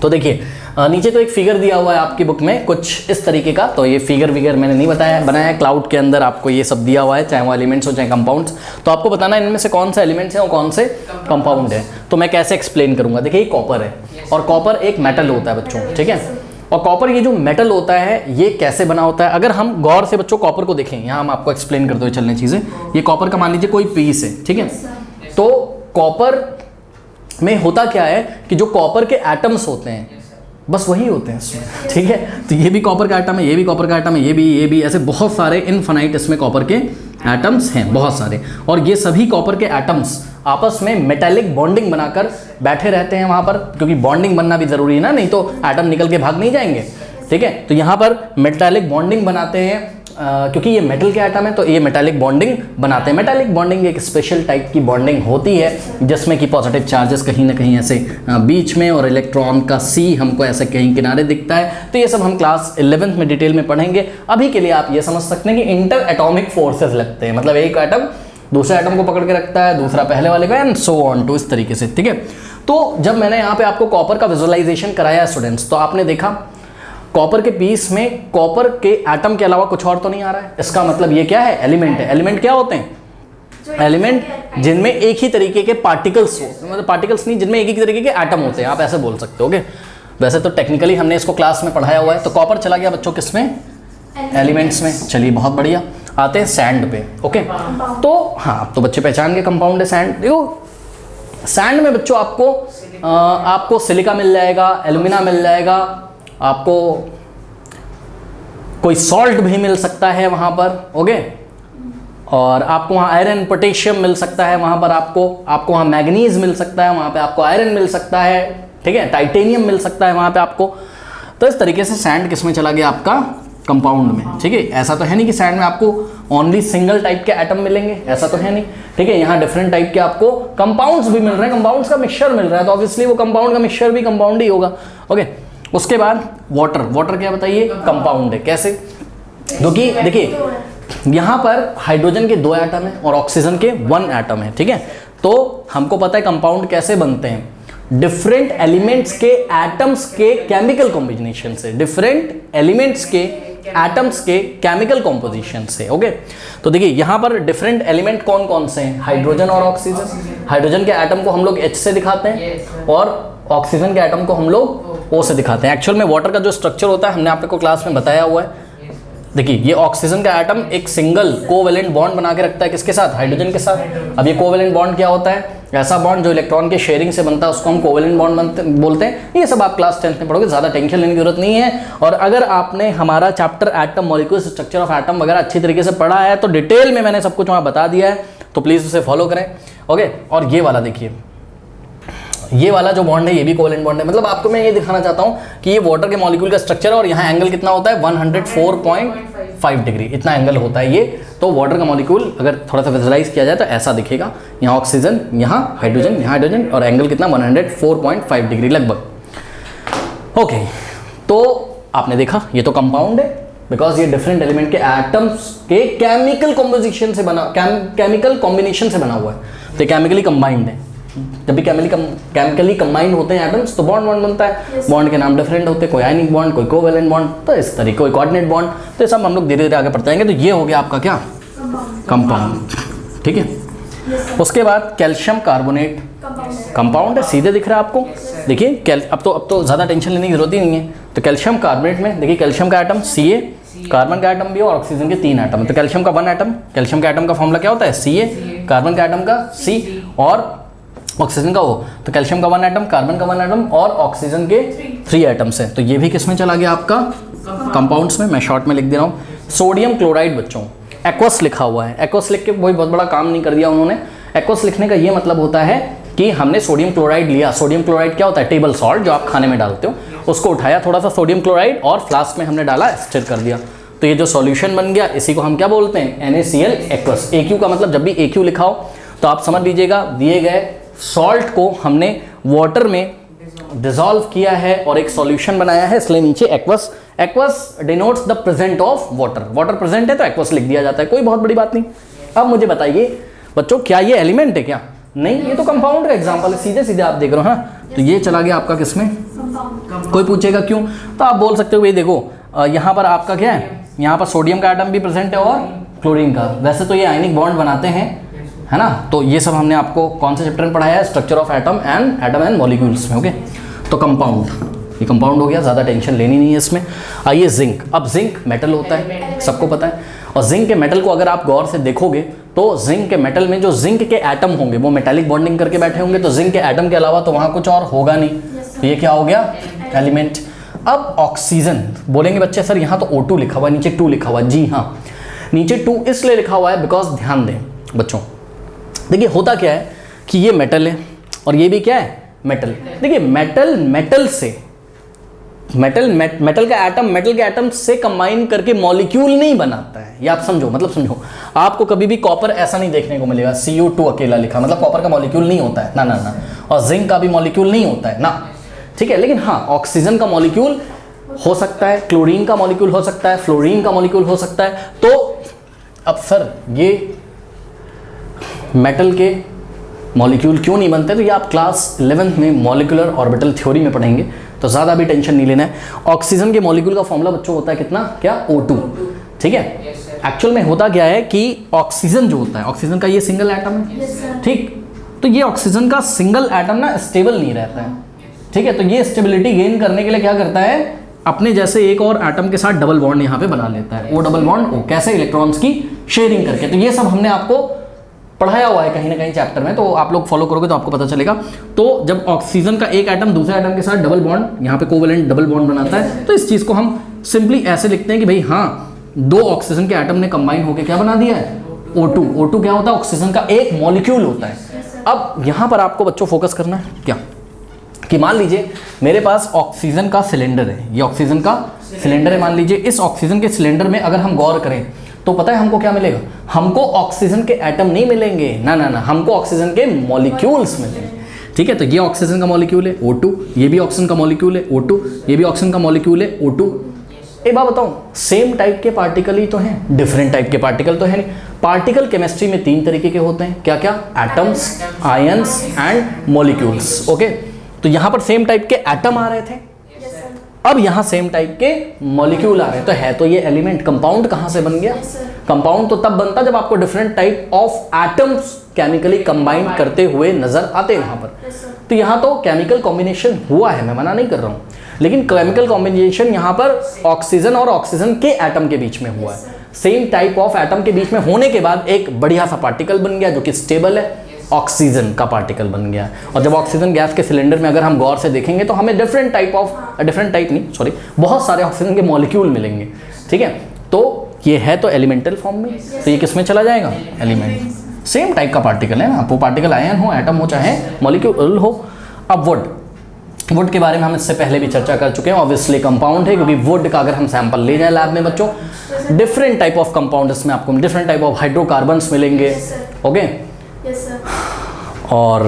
तो देखिए नीचे तो एक फिगर दिया हुआ है आपकी बुक में कुछ इस तरीके का, तो ये फिगर मैंने नहीं बनाया है, क्लाउड के अंदर आपको ये सब दिया हुआ है, चाहे वो एलिमेंट्स हो चाहे कंपाउंड्स। तो आपको बताना है इनमें से कौन सा एलिमेंट्स है और कौन से कंपाउंड है। तो मैं कैसे एक्सप्लेन करूंगा, देखिए ये कॉपर है और कॉपर एक मेटल होता है बच्चों, ठीक है। और कॉपर ये जो मेटल होता है ये कैसे बना होता है, अगर हम गौर से बच्चों कॉपर को देखें, यहाँ हम आपको एक्सप्लेन करते हुए चलने चीज़ें। ये कॉपर का मान लीजिए कोई पीस है, ठीक है। तो कॉपर में होता क्या है कि जो कॉपर के एटम्स होते हैं बस वही होते हैं इसमें, ठीक है। तो ये भी कॉपर का एटम है, ये भी कॉपर का एटम है, ये भी ऐसे बहुत सारे इनफाइनाइट इसमें कॉपर के एटम्स हैं, बहुत सारे। और ये सभी कॉपर के एटम्स आपस में मेटालिक बॉन्डिंग बनाकर बैठे रहते हैं वहाँ पर, क्योंकि बॉन्डिंग बनना भी ज़रूरी है ना, नहीं तो एटम निकल के भाग नहीं जाएंगे, ठीक है। तो यहाँ पर मेटालिक बॉन्डिंग बनाते हैं, क्योंकि ये मेटल के एटम है तो ये मेटालिक बॉन्डिंग बनाते हैं। मेटालिक बॉन्डिंग एक स्पेशल टाइप की बॉन्डिंग होती है जिसमें कि पॉजिटिव चार्जेस कहीं ना कहीं ऐसे बीच में और इलेक्ट्रॉन का सी हमको ऐसे कहीं किनारे दिखता है। तो ये सब हम क्लास 11th में डिटेल में पढ़ेंगे। अभी के लिए आप ये समझ सकते हैं कि इंटर एटॉमिक फोर्सेज लगते हैं, मतलब एक एटम दूसरे एटम को पकड़ के रखता है, दूसरा पहले वाले को, एंड सो ऑन टू, इस तरीके से, ठीक है। तो जब मैंने यहाँ पे आपको कॉपर का विजुअलाइजेशन कराया स्टूडेंट्स, तो आपने देखा कॉपर के पीस में कॉपर के एटम के अलावा कुछ और तो नहीं आ रहा है। इसका मतलब ये क्या है, एलिमेंट है। एलिमेंट क्या होते हैं, एलिमेंट जिनमें एक ही तरीके के पार्टिकल्स हो, मतलब पार्टिकल्स नहीं, जिनमें एक ही तरीके के एटम होते हैं, आप ऐसे बोल सकते हो। ओके, वैसे तो टेक्निकली हमने इसको क्लास में पढ़ाया हुआ है। तो कॉपर चला गया बच्चों किस में, एलिमेंट्स में। चलिए बहुत बढ़िया, आते हैं सैंड पे। ओके, तो हाँ, तो बच्चे पहचान के कंपाउंड है सैंड। देखो सैंड में बच्चों आपको सिलिका मिल जाएगा, एल्यूमिना मिल जाएगा, आपको कोई सॉल्ट भी मिल सकता है वहाँ पर, ओके। और आपको वहाँ आयरन पोटेशियम मिल सकता है, वहाँ पर आपको वहाँ मैग्नीज मिल सकता है, वहाँ पे आपको आयरन मिल सकता है, ठीक है, टाइटेनियम मिल सकता है वहाँ पे आपको। तो इस तरीके से सैंड किस में चला गया, आपका कंपाउंड में, ठीक है। ऐसा तो है नहीं कि सैंड में आपको ओनली सिंगल टाइप के एटम मिलेंगे, ऐसा तो है नहीं, ठीक है। यहाँ डिफरेंट टाइप के आपको कंपाउंड्स भी मिल रहे हैं, कंपाउंड्स का मिक्सचर मिल रहा है, तो ऑब्वियसली वो कंपाउंड का मिक्सचर भी कंपाउंड ही होगा, ओके। उसके बाद वाटर क्या बताइए, कंपाउंड है। कैसे, क्योंकि देखिए यहाँ पर हाइड्रोजन के 2 एटम है और ऑक्सीजन के 1 एटम है, ठीक है। तो हमको पता है कंपाउंड कैसे बनते हैं, डिफरेंट एलिमेंट्स के एटम्स के केमिकल कॉम्बिनेशन से, डिफरेंट एलिमेंट्स के एटम्स के केमिकल कॉम्पोजिशन से, ओके। तो देखिए यहाँ पर डिफरेंट एलिमेंट कौन कौन से हैं, हाइड्रोजन और ऑक्सीजन। हाइड्रोजन के एटम को हम लोग H से दिखाते हैं और ऑक्सीजन के एटम को हम लोग O से दिखाते हैं। एक्चुअल में वाटर का जो स्ट्रक्चर होता है हमने आपको क्लास में बताया हुआ है। देखिए ये ऑक्सीजन का एटम एक सिंगल कोवेलेंट बॉन्ड बना के रखता है, किसके साथ, हाइड्रोजन के साथ। अब ये कोवेलेंट बॉन्ड क्या होता है, ऐसा बॉन्ड जो इलेक्ट्रॉन के शेयरिंग से बनता है उसको हम कोवेलेंट बॉन्ड बोलते हैं। ये सब आप क्लास 10th में पढ़ोगे, ज़्यादा टेंशन लेने की जरूरत नहीं है। और अगर आपने हमारा chapter atom molecules structure of atom वगैरह अच्छी तरीके से पढ़ा है तो डिटेल में मैंने सब कुछ वहाँ बता दिया है, तो प्लीज़ उसे फॉलो करें, ओके। और ये वाला देखिए, ये वाला जो बॉन्ड है ये भी कोवेलेंट बॉन्ड है। मतलब आपको मैं ये दिखाना चाहता हूँ कि ये वाटर के मॉलिक्यूल का स्ट्रक्चर है और यहाँ एंगल कितना होता है, 104.5 डिग्री, इतना एंगल होता है ये। तो वाटर का मॉलिक्यूल अगर थोड़ा सा विजुअलाइज किया जाए तो ऐसा दिखेगा, यहाँ ऑक्सीजन, यहाँ हाइड्रोजन और एंगल कितना 104.5 डिग्री लगभग, ओके। तो आपने देखा ये तो कंपाउंड है, बिकॉज ये डिफरेंट एलिमेंट के एटम्स के केमिकल कॉम्पोजिशन से बना, केमिकल कॉम्बिनेशन से बना हुआ है, तो केमिकली कंबाइंड है। जब भी केमिकली कंबाइंड होते हैं एटम्स तो बॉन्ड बनता है। बॉन्ड के नाम डिफरेंट होते हैं, कोई आयनिक बॉन्ड, कोई कोवेलेंट बॉन्ड, तो इस तरीके, कोई कोऑर्डिनेट बॉन्ड, तो ये सब हम लोग धीरे धीरे आगे पढ़ते जाएंगे। तो ये हो गया आपका क्या, कंपाउंड, ठीक है। उसके बाद कैल्शियम कार्बोनेट कंपाउंड है, सीधे दिख रहा है आपको। देखिए अब तो ज़्यादा टेंशन लेने की जरूरत ही नहीं है। तो कैल्शियम कार्बोनेट में देखिए कैल्शियम का एटम Ca, कार्बन का एटम भी और ऑक्सीजन के 3 एटम। तो कैल्शियम का 1 एटम, कैल्शियम का एटम का फॉर्मूला क्या होता है, Ca, कार्बन का एटम का C और ऑक्सीजन का O। तो कैल्शियम का 1 एटम, कार्बन का 1 एटम और ऑक्सीजन के 3 एटम्स है। तो ये भी किस में चला गया आपका, कंपाउंड्स में। मैं शॉर्ट में लिख दे रहा हूँ, सोडियम क्लोराइड बच्चों, एक्वस लिखा हुआ है। एक्वस लिख के कोई बहुत बड़ा काम नहीं कर दिया उन्होंने। एक्वस लिखने का ये मतलब होता है कि हमने सोडियम क्लोराइड लिया। सोडियम क्लोराइड क्या होता है, टेबल सॉल्ट जो आप खाने में डालते हो, उसको उठाया थोड़ा सा सोडियम क्लोराइड और फ्लास्क में हमने डाला, स्टिर कर दिया, तो ये जो सॉल्यूशन बन गया इसी को हम क्या बोलते हैं, NaCl एक्वस। AQ का मतलब जब भी AQ लिखा हो तो आप समझ लीजिएगा दिए गए सॉल्ट को हमने वाटर में डिसॉल्व किया है और एक सॉल्यूशन बनाया है, इसलिए नीचे aqueous. Aqueous denotes the present of water. Water present है तो एक्वस लिख दिया जाता है, कोई बहुत बड़ी बात नहीं। अब मुझे बताइए बच्चों, क्या ये एलिमेंट है क्या, नहीं, ये तो कंपाउंड का एग्जांपल है, सीधे सीधे आप देख रहे हो। हाँ, तो ये चला गया आपका किसमें, कोई पूछेगा क्यों, तो आप बोल सकते हो भाई देखो यहाँ पर आपका क्या है, यहाँ पर सोडियम का एटम भी प्रेजेंट है और क्लोरीन का। वैसे तो ये आयनिक बॉन्ड बनाते हैं, है ना। तो ये सब हमने आपको कौन से चैप्टर में पढ़ाया है, structure of atom and molecules में। ओके, तो कंपाउंड, ये कंपाउंड हो गया, ज़्यादा टेंशन लेनी नहीं है इसमें। आइए जिंक। अब जिंक मेटल होता है, सबको पता है। और जिंक के मेटल को अगर आप गौर से देखोगे तो जिंक के मेटल में जो जिंक के एटम होंगे वो मेटालिक बॉन्डिंग करके बैठे होंगे, तो जिंक के एटम के अलावा तो वहाँ कुछ और होगा नहीं। तो ये क्या हो गया, एलिमेंट। अब ऑक्सीजन बोलेंगे बच्चे सर यहाँ तो O2 लिखा हुआ है, नीचे 2 लिखा हुआ है। जी हाँ, नीचे 2 इसलिए लिखा हुआ है बिकॉज ध्यान दें बच्चों, देखिए होता क्या है कि ये मेटल है और ये भी क्या है, मेटल। देखिए मेटल के एटम से कंबाइन करके मॉलिक्यूल नहीं बनाता है, ये आप समझो, मतलब समझो। आपको कभी भी कॉपर ऐसा नहीं देखने को मिलेगा Cu2 अकेला लिखा, मतलब कॉपर का मॉलिक्यूल नहीं होता है ना। और जिंक का भी मॉलिक्यूल नहीं होता है ना, ठीक है। लेकिन हाँ, ऑक्सीजन का मॉलिक्यूल हो सकता है, क्लोरीन का मॉलिक्यूल हो सकता है, फ्लोरीन का मॉलिक्यूल हो सकता है। तो अब सर ये मेटल के मॉलिक्यूल क्यों नहीं बनते, तो ये आप क्लास 11th में मॉलिक्यूलर ऑर्बिटल थ्योरी में पढ़ेंगे, तो ज़्यादा भी टेंशन नहीं लेना है। ऑक्सीजन के मॉलिक्यूल का फॉर्मूला बच्चों होता है कितना, क्या, O2, ठीक है। एक्चुअल में होता क्या है कि ऑक्सीजन जो होता है, ऑक्सीजन का ये सिंगल एटम है, ठीक। तो ये ऑक्सीजन का सिंगल एटम ना स्टेबल नहीं रहता है, ठीक है। तो ये स्टेबिलिटी गेन करने के लिए क्या करता है, अपने जैसे एक और एटम के साथ डबल बॉन्ड यहाँ पे बना लेता है, O डबल बॉन्ड O, कैसे, इलेक्ट्रॉन्स की शेयरिंग करके। तो ये सब हमने आपको पढ़ाया हुआ है कहीं ना कहीं चैप्टर में, तो आप लोग फॉलो करोगे तो आपको पता चलेगा। तो जब ऑक्सीजन का एक एटम दूसरे एटम के साथ डबल बॉन्ड, यहाँ पे कोवेलेंट डबल बॉन्ड बनाता है, तो इस चीज़ को हम सिंपली ऐसे लिखते हैं कि भाई हाँ, 2 ऑक्सीजन के एटम ने कंबाइन होकर क्या बना दिया है, O2 क्या होता है, ऑक्सीजन का एक मॉलिक्यूल होता है। अब यहाँ पर आपको बच्चों फोकस करना है क्या, कि मान लीजिए मेरे पास ऑक्सीजन का सिलेंडर है, ये ऑक्सीजन का सिलेंडर है। मान लीजिए इस ऑक्सीजन के सिलेंडर में अगर हम गौर करें तो पता है हमको क्या मिलेगा, हमको ऑक्सीजन के एटम नहीं मिलेंगे, ना, हमको ऑक्सीजन के मॉलिक्यूल्स मिलेंगे, ठीक है। तो ये ऑक्सीजन का मॉलिक्यूल है O2, ये भी ऑक्सीजन का मॉलिक्यूल है O2, ये भी ऑक्सीजन का मॉलिक्यूल है O2। एक बात बताऊं, सेम टाइप के पार्टिकल ही तो हैं, डिफरेंट टाइप के पार्टिकल तो है नहीं। पार्टिकल केमिस्ट्री में 3 तरीके के होते हैं, क्या क्या, atoms, ions and molecules. Okay, तो यहाँ पर सेम टाइप के एटम आ रहे थे, अब यहाँ सेम टाइप के मॉलिक्यूल आ रहे हैं, तो है तो ये एलिमेंट। कंपाउंड कहाँ से बन गया, कंपाउंड तो तब बनता जब आपको different type of atoms chemically combine करते हुए नजर आते हैं वहां पर। तो यहाँ तो केमिकल कॉम्बिनेशन हुआ है, मैं मना नहीं कर रहा हूँ, लेकिन केमिकल कॉम्बिनेशन यहाँ पर ऑक्सीजन और ऑक्सीजन के एटम के बीच में हुआ है। सेम टाइप ऑफ एटम के बीच में होने के बाद एक बढ़िया सा पार्टिकल बन गया जो कि स्टेबल है, ऑक्सीजन का पार्टिकल बन गया। और जब ऑक्सीजन गैस के सिलेंडर में अगर हम गौर से देखेंगे तो हमें बहुत सारे ऑक्सीजन के मॉलिक्यूल मिलेंगे, ठीक है। तो ये है तो एलिमेंटल फॉर्म में, तो ये किस में चला जाएगा, एलिमेंट। सेम टाइप का पार्टिकल है ना, वो पार्टिकल आयन हो, एटम हो, चाहे मॉलिक्यूल हो। अब वुड के बारे में हम इससे पहले भी चर्चा कर चुके हैं, ऑब्वियसली कंपाउंड है, क्योंकि वुड का अगर हम सैंपल ले जाए लैब में बच्चों, डिफरेंट टाइप ऑफ कंपाउंड, इसमें आपको डिफरेंट टाइप ऑफ हाइड्रोकार्बन्स मिलेंगे, ओके। और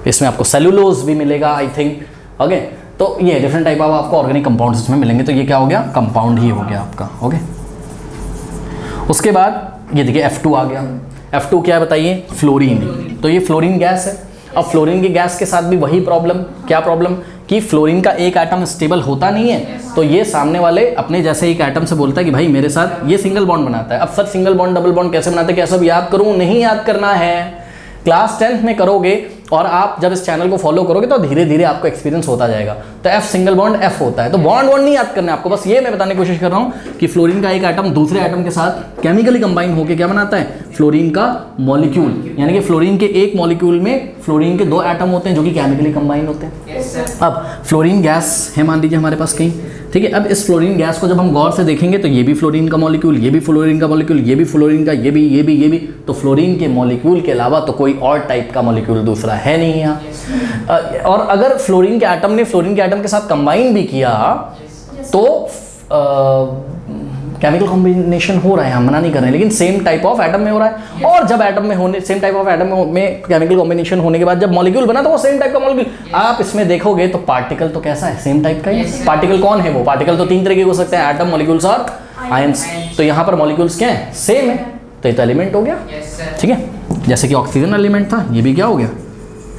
इसमें आपको सेलुलोज भी मिलेगा आई थिंक, ओके। तो ये डिफरेंट टाइप ऑफ आपको ऑर्गेनिक कंपाउंड्स इसमें मिलेंगे, तो ये क्या हो गया, कंपाउंड ही हो गया आपका, ओके। उसके बाद ये देखिए F2 आ गया। F2 क्या है बताइए, फ्लोरीन। तो ये फ्लोरीन गैस है। अब फ्लोरीन की गैस के साथ भी वही प्रॉब्लम, क्या प्रॉब्लम, कि फ्लोरीन का एक एटम स्टेबल होता नहीं है, तो ये सामने वाले अपने जैसे एक एटम से बोलता है कि भाई मेरे साथ ये सिंगल बॉन्ड बनाता है। अब sir single bond double bond कैसे बनाते हैं, क्या सब याद करूं, नहीं याद करना है, क्लास 10th में करोगे, और आप जब इस चैनल को फॉलो करोगे तो धीरे धीरे आपको एक्सपीरियंस होता जाएगा। तो F सिंगल बॉन्ड F होता है, तो बॉन्ड नहीं याद करना है आपको, बस ये मैं बताने की कोशिश कर रहा हूँ कि फ्लोरीन का एक एटम दूसरे एटम के साथ केमिकली कंबाइन होकर क्या बनाता है, फ्लोरीन का मॉलिक्यूल। यानी कि फ्लोरीन के एक मॉलिक्यूल में फ्लोरीन के 2 एटम होते हैं जो कि केमिकली कंबाइन होते हैं। अब फ्लोरीन गैस है मान लीजिए हमारे पास कहीं, ठीक है। अब इस फ्लोरीन गैस को जब हम गौर से देखेंगे तो ये भी फ्लोरीन का मॉलिक्यूल, ये भी फ्लोरीन का मॉलिक्यूल, ये भी फ्लोरीन का, ये भी, तो फ्लोरीन के मॉलिक्यूल के अलावा तो कोई और टाइप का मॉलिक्यूल दूसरा है नहीं यहाँ। और अगर फ्लोरीन के एटम ने फ्लोरीन के एटम के साथ कंबाइन भी किया तो केमिकल कॉम्बिनेशन हो रहा है, हम मना नहीं कर रहे हैं, लेकिन सेम टाइप ऑफ एटम में हो रहा है। और जब एटम में होने, सेम टाइप ऑफ एटम में केमिकल कॉम्बिनेशन होने के बाद जब मॉलिक्यूल बना तो वो सेम टाइप का मॉलिक्यूल। आप इसमें देखोगे तो पार्टिकल तो कैसा है, सेम टाइप का ही। पार्टिकल कौन है, वो पार्टिकल तो 3 तरीके हो सकते हैं, एटम, मॉलिक्यूल्स और आयंस। तो यहाँ पर मॉलिक्यूल्स क्या है, सेम है, तो ये तो एलिमेंट हो गया, ठीक है। जैसे कि ऑक्सीजन एलिमेंट था, ये भी क्या हो गया,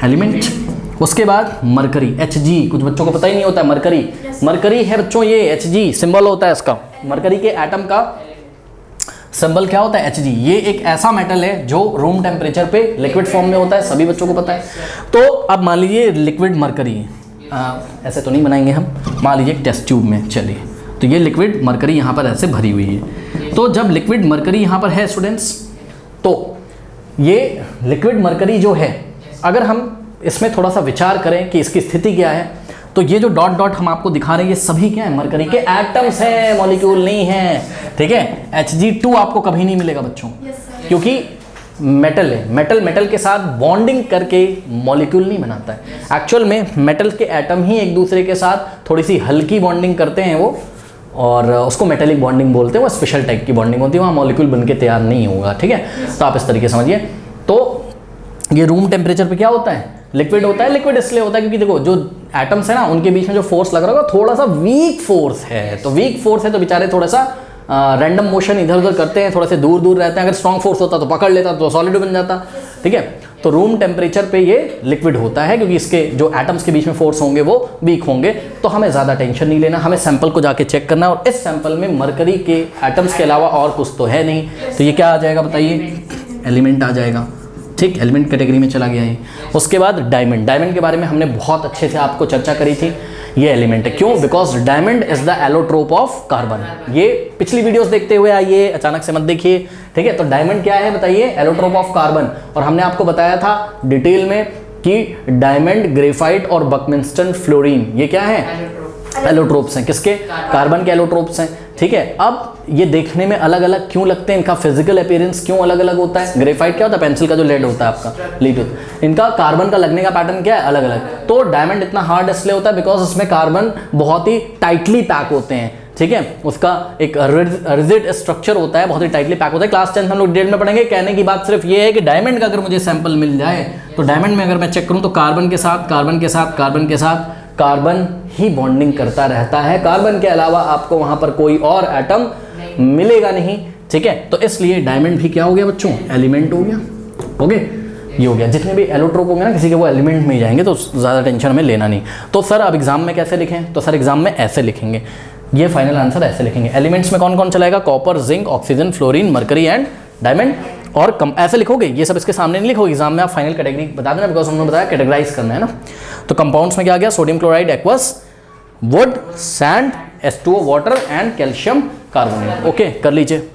एलिमेंट उसके बाद मरकरी Hg, कुछ बच्चों को पता ही नहीं होता है मरकरी। मरकरी है बच्चों ये Hg सिंबल होता है इसका। मरकरी के एटम का सिंबल क्या होता है Hg। ये एक ऐसा मेटल है जो रूम टेम्परेचर पे लिक्विड फॉर्म में होता है, सभी बच्चों को पता है। तो अब मान लीजिए लिक्विड मरकरी, ऐसे तो नहीं बनाएंगे हम, मान लीजिए टेस्ट ट्यूब में, चलिए तो ये लिक्विड मरकरी यहाँ पर ऐसे भरी हुई है। तो जब लिक्विड मरकरी यहाँ पर है स्टूडेंट्स, तो ये लिक्विड मरकरी जो है, अगर हम इसमें थोड़ा सा विचार करें कि इसकी स्थिति क्या है, तो ये जो डॉट डॉट हम आपको दिखा रहे हैं ये सभी क्या है, मरकरी के एटम्स हैं, मॉलिक्यूल नहीं है। ठीक है, Hg2 आपको कभी नहीं मिलेगा बच्चों, क्योंकि मेटल है, मेटल के साथ बॉन्डिंग करके मॉलिक्यूल नहीं बनाता है। एक्चुअल में मेटल के एटम ही एक दूसरे के साथ थोड़ी सी हल्की बॉन्डिंग करते हैं वो, और उसको मेटेलिक बॉन्डिंग बोलते हैं, वो स्पेशल टाइप की बॉन्डिंग होती है, वहाँ मॉलिक्यूल बन के तैयार नहीं होगा। ठीक है, तो आप इस तरीके से समझिए। तो ये रूम टेम्परेचर पे क्या होता है, लिक्विड होता है। लिक्विड इसलिए होता है क्योंकि देखो जो एटम्स है ना, उनके बीच में जो फोर्स लग रहा होगा थोड़ा सा वीक फोर्स है, तो वीक फोर्स है तो बेचारे थोड़ा सा रैंडम मोशन इधर उधर करते हैं, थोड़े से दूर दूर रहते हैं। अगर स्ट्रॉन्ग फोर्स होता तो पकड़ लेता, तो सॉलिड बन जाता। ठीक है, तो रूम टेम्परेचर पे ये लिक्विड होता है क्योंकि इसके जो एटम्स के बीच में फोर्स होंगे वो वीक होंगे। तो हमें ज़्यादा टेंशन नहीं लेना, हमें सैंपल को जाके चेक करना, और इस सैंपल में मरकरी के एटम्स के अलावा और कुछ तो है नहीं। तो ये क्या आ जाएगा बताइए, एलिमेंट आ जाएगा। ठीक, एलिमेंट कैटेगरी में चला गया है। उसके बाद डायमंड, डायमंड के बारे में हमने बहुत अच्छे से आपको चर्चा करी थी। ये एलिमेंट है, क्यों? Because diamond is the allotrope of carbon. ये पिछली वीडियोस देखते हुए आइए, अचानक से मत देखिए। ठीक है, तो डायमंड क्या है बताइए, एलोट्रोप ऑफ कार्बन। और हमने आपको बताया था डिटेल में कि डायमंड, ग्रेफाइट और बकमिंस्टन फ्लोरीन ये क्या है, एलोट्रोप्स हैं। किसके? कार्बन के एलोट्रोप्स हैं। ठीक है, अब ये देखने में अलग अलग क्यों लगते हैं, इनका फिजिकल अपीयरेंस क्यों अलग अलग होता है? ग्रेफाइट क्या होता है, पेंसिल का जो लेड होता है आपका, लीड होता है। इनका कार्बन का लगने का पैटर्न क्या है, अलग अलग। तो डायमंड इतना हार्ड इसलिए होता है बिकॉज उसमें कार्बन बहुत ही टाइटली पैक होते हैं। ठीक है, उसका एक रिजिड स्ट्रक्चर होता है, बहुत ही टाइटली पैक होता है। क्लास 10 हम लोग डिटेल में पढ़ेंगे। कहने की बात सिर्फ ये है कि डायमंड का अगर मुझे सैंपल मिल जाए, तो डायमंड में अगर मैं चेक करूं तो कार्बन के साथ कार्बन के साथ कार्बन के साथ कार्बन ही बॉन्डिंग करता रहता है। कार्बन के अलावा आपको वहां पर कोई और एटम मिलेगा नहीं। ठीक है, तो इसलिए डायमंड भी क्या हो गया बच्चों, एलिमेंट हो गया। ओके, ये हो गया। जितने भी एलोट्रोप होंगे ना किसी के, वो एलिमेंट में ही जाएंगे, तो ज़्यादा टेंशन हमें लेना नहीं। तो सर अब एग्जाम में कैसे लिखें, तो सर एग्जाम में ऐसे लिखेंगे, ये फाइनल आंसर ऐसे लिखेंगे। एलिमेंट्स में कौन कौन चलाएगा, copper, zinc, oxygen, fluorine, mercury and diamond. और कम ऐसे लिखोगे, ये सब इसके सामने नहीं लिखोगे एग्जाम में, आप फाइनल कैटेगरी बता देना, बिकॉज हमने बताया कैटेगराइज करना है ना। तो कंपाउंड्स में क्या आ गया, sodium chloride aqueous, would, sand, H2O water and calcium carbonate. Okay, कर लीजिए।